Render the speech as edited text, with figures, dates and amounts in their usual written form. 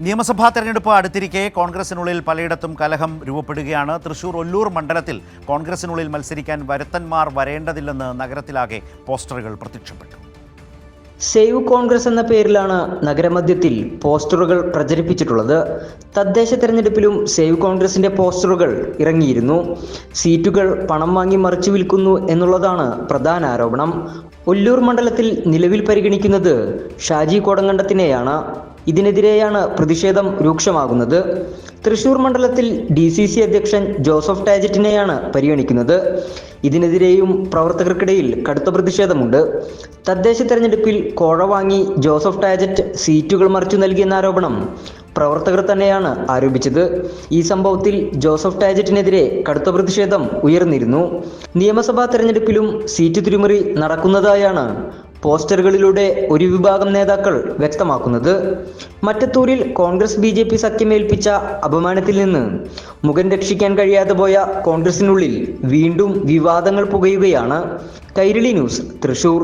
നിയമസഭാ തെരഞ്ഞെടുപ്പ് അടുത്തിരിക്കെ കോൺഗ്രസിനുള്ളിൽ പലയിടത്തും കലഹം രൂപപ്പെടുകയാണ്. തൃശൂർ ഒല്ലൂർ മണ്ഡലത്തിൽ കോൺഗ്രസിനുള്ളിൽ മത്സരിക്കാൻ വരുത്തന്മാർ വരേണ്ടതില്ലെന്ന് നഗരത്തിലാകെ പോസ്റ്ററുകൾ പ്രത്യക്ഷപ്പെട്ടു. സേവ് കോൺഗ്രസ് എന്ന പേരിലാണ് നഗരമധ്യത്തിൽ പോസ്റ്ററുകൾ പ്രചരിപ്പിച്ചിട്ടുള്ളത്. തദ്ദേശ തെരഞ്ഞെടുപ്പിലും സേവ് കോൺഗ്രസിന്റെ പോസ്റ്ററുകൾ ഇറങ്ങിയിരുന്നു. സീറ്റുകൾ പണം വാങ്ങി മറിച്ചു വിൽക്കുന്നു എന്നുള്ളതാണ് പ്രധാന ആരോപണം. ഒല്ലൂർ മണ്ഡലത്തിൽ നിലവിൽ പരിഗണിക്കുന്നത് ഷാജി കോടങ്കണ്ടത്തിനെയാണ്. ഇതിനെതിരെയാണ് പ്രതിഷേധം രൂക്ഷമാകുന്നത്. തൃശൂർ മണ്ഡലത്തിൽ DCC അധ്യക്ഷൻ ജോസഫ് ടാജറ്റിനെയാണ് പരിഗണിക്കുന്നത്. ഇതിനെതിരെയും പ്രവർത്തകർക്കിടയിൽ കടുത്ത പ്രതിഷേധമുണ്ട്. തദ്ദേശ തെരഞ്ഞെടുപ്പിൽ കോഴ വാങ്ങി ജോസഫ് ടാജറ്റ് സീറ്റുകൾ മറിച്ചു നൽകിയെന്ന ആരോപണം പ്രവർത്തകർ തന്നെയാണ് ആരോപിച്ചത്. ഈ സംഭവത്തിൽ ജോസഫ് ടാജറ്റിനെതിരെ കടുത്ത പ്രതിഷേധം ഉയർന്നിരുന്നു. നിയമസഭാ തെരഞ്ഞെടുപ്പിലും സീറ്റ് തിരിമറി നടക്കുന്നതായാണ് പോസ്റ്ററുകളിലൂടെ ഒരു വിഭാഗം നേതാക്കൾ വ്യക്തമാക്കുന്നത്. മറ്റത്തൂരിൽ കോൺഗ്രസ് BJP സഖ്യമേൽപ്പിച്ച അപമാനത്തിൽ നിന്ന് മുഖം രക്ഷിക്കാൻ കഴിയാതെ പോയ കോൺഗ്രസിനുള്ളിൽ വീണ്ടും വിവാദങ്ങൾ പുകയുകയാണ്. കൈരളി ന്യൂസ്, തൃശൂർ.